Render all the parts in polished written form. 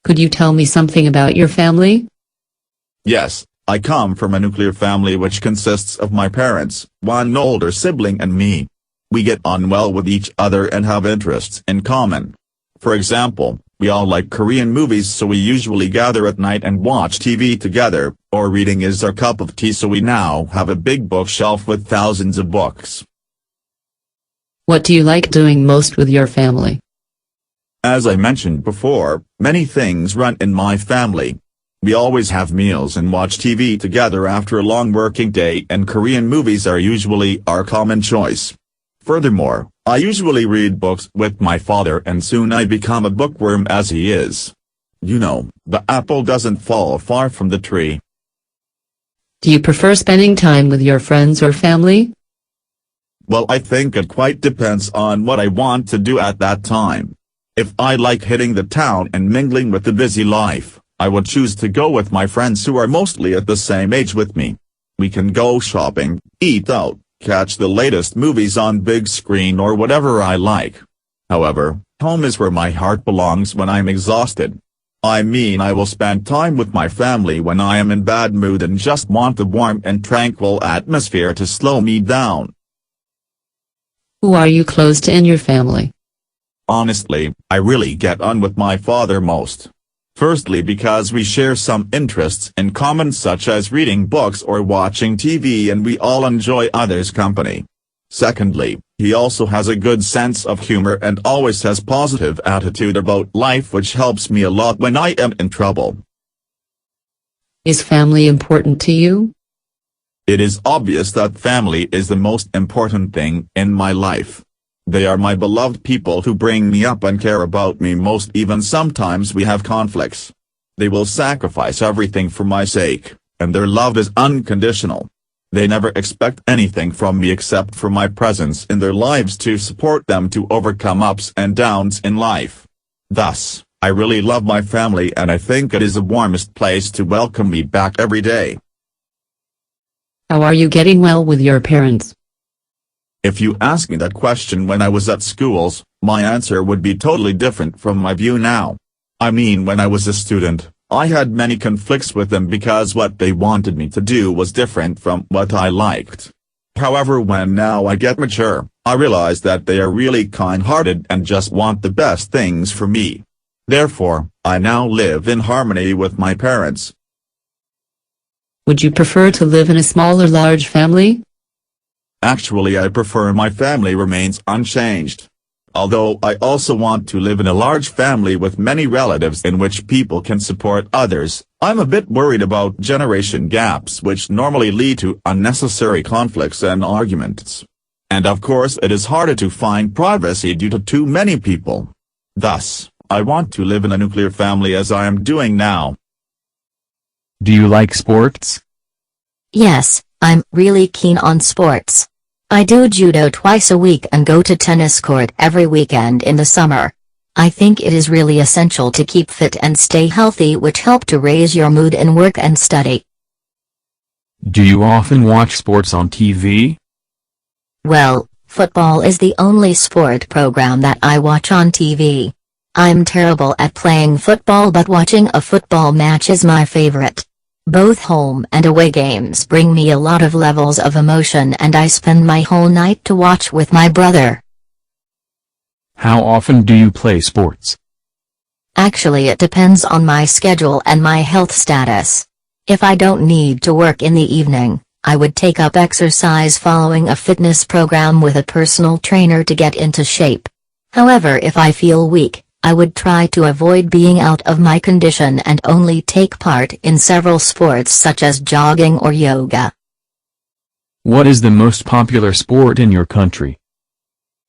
Could you tell me something about your family? Yes, I come from a nuclear family which consists of my parents, one older sibling and me. We get on well with each other and have interests in common. For example, we all like Korean movies, so we usually gather at night and watch TV together, or reading is our cup of tea, so we now have a big bookshelf with thousands of books. What do you like doing most with your family? As I mentioned before, many things run in my family. We always have meals and watch TV together after a long working day, and Korean movies are usually our common choice. Furthermore, I usually read books with my father, and soon I become a bookworm as he is. You know, the apple doesn't fall far from the tree. Do you prefer spending time with your friends or family? Well, I think it quite depends on what I want to do at that time. If I like hitting the town and mingling with the busy life, I would choose to go with my friends who are mostly at the same age with me. We can go shopping, eat out, catch the latest movies on big screen, or whatever I like. However, home is where my heart belongs when I'm exhausted. I mean, I will spend time with my family when I am in bad mood and just want the warm and tranquil atmosphere to slow me down. Who are you close to in your family? Honestly, I really get on with my father most. Firstly, because we share some interests in common, such as reading books or watching TV, and we all enjoy others' company. Secondly, he also has a good sense of humor and always has positive attitude about life, which helps me a lot when I am in trouble. Is family important to you? It is obvious that family is the most important thing in my life. They are my beloved people who bring me up and care about me most, even sometimes we have conflicts. They will sacrifice everything for my sake, and their love is unconditional. They never expect anything from me except for my presence in their lives to support them to overcome ups and downs in life. Thus, I really love my family, and I think it is the warmest place to welcome me back every day. How are you getting well with your parents? If you asked me that question when I was at schools, my answer would be totally different from my view now. I mean, when I was a student, I had many conflicts with them because what they wanted me to do was different from what I liked. However, when now I get mature, I realize that they are really kind-hearted and just want the best things for me. Therefore, I now live in harmony with my parents. Would you prefer to live in a small or large family? Actually, I prefer my family remains unchanged. Although I also want to live in a large family with many relatives in which people can support others, I'm a bit worried about generation gaps, which normally lead to unnecessary conflicts and arguments. And of course, it is harder to find privacy due to too many people. Thus, I want to live in a nuclear family as I am doing now. Do you like sports? Yes, I'm really keen on sports. I do judo twice a week and go to tennis court every weekend in the summer. I think it is really essential to keep fit and stay healthy, which help to raise your mood in work and study. Do you often watch sports on TV? Well, football is the only sport program that I watch on TV. I'm terrible at playing football, but watching a football match is my favorite. Both home and away games bring me a lot of levels of emotion, and I spend my whole night to watch with my brother. How often do you play sports? Actually, it depends on my schedule and my health status. If I don't need to work in the evening, I would take up exercise following a fitness program with a personal trainer to get into shape. However, if I feel weak, I would try to avoid being out of my condition and only take part in several sports such as jogging or yoga. What is the most popular sport in your country?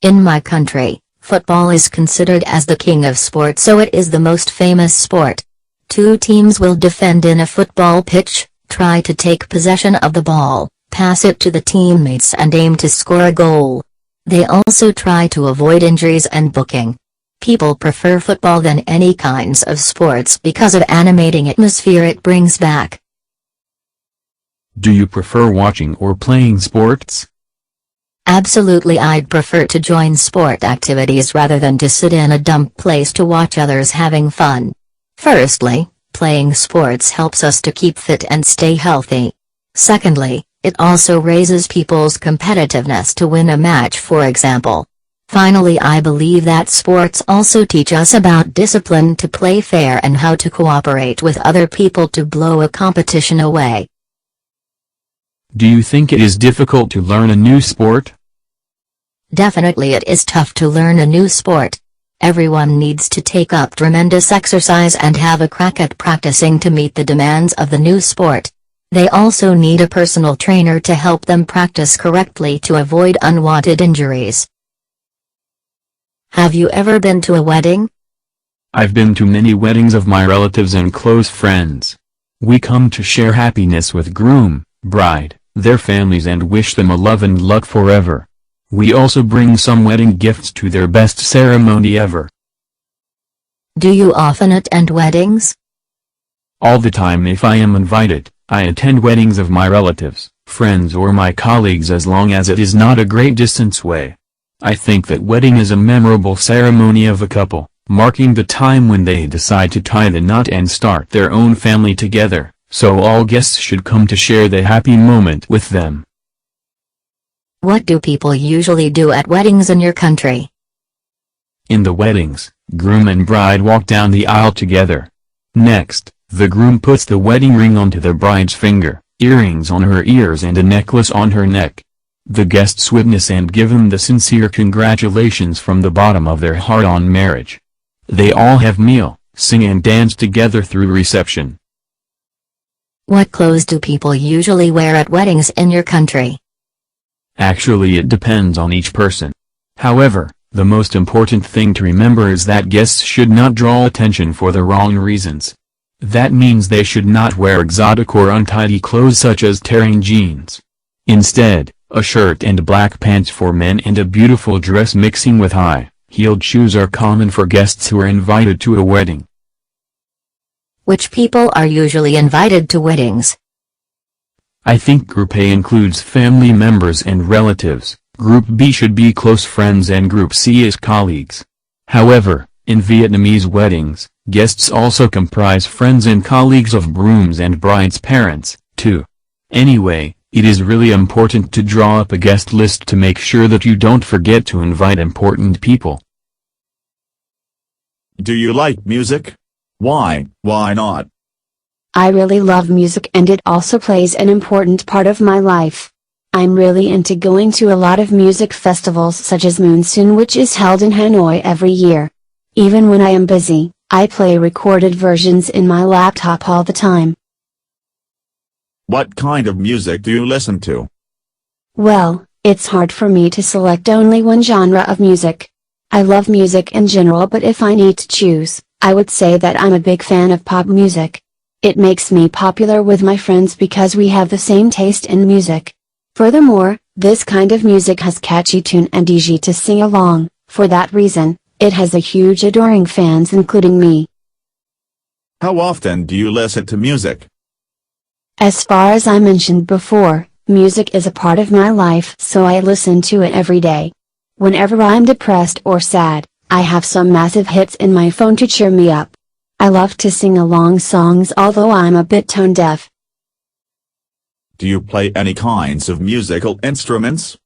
In my country, football is considered as the king of sports, so it is the most famous sport. Two teams will defend in a football pitch, try to take possession of the ball, pass it to the teammates and aim to score a goal. They also try to avoid injuries and booking. People prefer football than any kinds of sports because of animating atmosphere it brings back. Do you prefer watching or playing sports? Absolutely, I'd prefer to join sport activities rather than to sit in a dumb place to watch others having fun. Firstly, playing sports helps us to keep fit and stay healthy. Secondly, it also raises people's competitiveness to win a match, for example. Finally, I believe that sports also teach us about discipline to play fair and how to cooperate with other people to blow a competition away. Do you think it is difficult to learn a new sport? Definitely it is tough to learn a new sport. Everyone needs to take up tremendous exercise and have a crack at practicing to meet the demands of the new sport. They also need a personal trainer to help them practice correctly to avoid unwanted injuries. Have you ever been to a wedding? I've been to many weddings of my relatives and close friends. We come to share happiness with groom, bride, their families, and wish them a love and luck forever. We also bring some wedding gifts to their best ceremony ever. Do you often attend weddings? All the time if I am invited. I attend weddings of my relatives, friends, or my colleagues as long as it is not a great distance away. I think that wedding is a memorable ceremony of a couple, marking the time when they decide to tie the knot and start their own family together, so all guests should come to share the happy moment with them. What do people usually do at weddings in your country? In the weddings, groom and bride walk down the aisle together. Next, the groom puts the wedding ring onto the bride's finger, earrings on her ears, and a necklace on her neck. The guests witness and give them the sincere congratulations from the bottom of their heart on marriage. They all have meal, sing and dance together through reception. What clothes do people usually wear at weddings in your country? Actually, it depends on each person. However, the most important thing to remember is that guests should not draw attention for the wrong reasons. That means they should not wear exotic or untidy clothes such as tearing jeans. Instead, a shirt and black pants for men and a beautiful dress mixing with high-heeled shoes are common for guests who are invited to a wedding. Which people are usually invited to weddings? I think Group A includes family members and relatives, Group B should be close friends, and Group C is colleagues. However, in Vietnamese weddings, guests also comprise friends and colleagues of grooms and bride's parents, too. Anyway, it is really important to draw up a guest list to make sure that you don't forget to invite important people. Do you like music? Why not? I really love music, and it also plays an important part of my life. I'm really into going to a lot of music festivals such as Monsoon, which is held in Hanoi every year. Even when I am busy, I play recorded versions in my laptop all the time. What kind of music do you listen to? Well, it's hard for me to select only one genre of music. I love music in general, but if I need to choose, I would say that I'm a big fan of pop music. It makes me popular with my friends because we have the same taste in music. Furthermore, this kind of music has catchy tune and easy to sing along. For that reason, it has a huge adoring fans, including me. How often do you listen to music? As far as I mentioned before, music is a part of my life, so I listen to it every day. Whenever I'm depressed or sad, I have some massive hits in my phone to cheer me up. I love to sing along songs, although I'm a bit tone deaf. Do you play any kinds of musical instruments?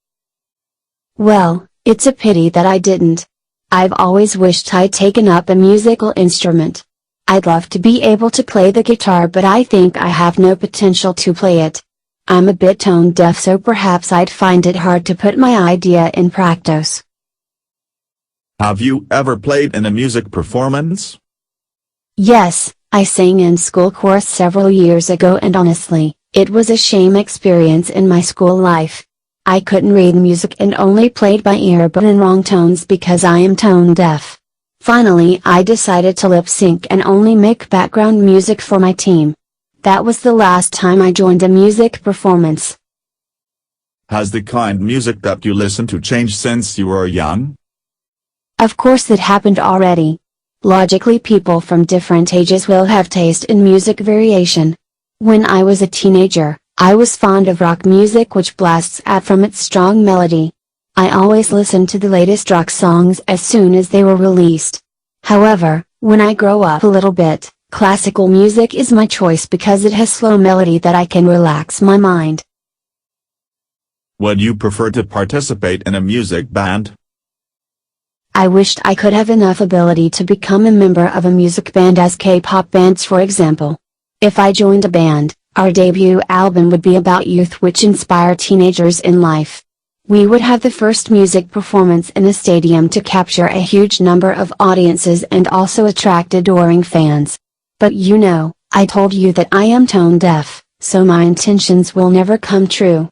Well, it's a pity that I didn't. I've always wished I'd taken up a musical instrument. I'd love to be able to play the guitar, but I think I have no potential to play it. I'm a bit tone deaf, so perhaps I'd find it hard to put my idea in practice. Have you ever played in a music performance? Yes, I sang in school chorus several years ago, and honestly, it was a shame experience in my school life. I couldn't read music and only played by ear but in wrong tones because I am tone deaf. Finally, I decided to lip sync and only make background music for my team. That was the last time I joined a music performance. Has the kind of music that you listen to changed since you were young? Of course, it happened already. Logically, people from different ages will have taste in music variation. When I was a teenager, I was fond of rock music, which blasts out from its strong melody. I always listened to the latest rock songs as soon as they were released. However, when I grow up a little bit, Classical music is my choice because it has slow melody that I can relax my mind. Would you prefer to participate in a music band? I wished I could have enough ability to become a member of a music band as K-pop bands, for example. If I joined a band, our debut album would be about youth, which inspire teenagers in life. We would have the first music performance in a stadium to capture a huge number of audiences and also attract adoring fans. But you know, I told you that I am tone deaf, so my intentions will never come true.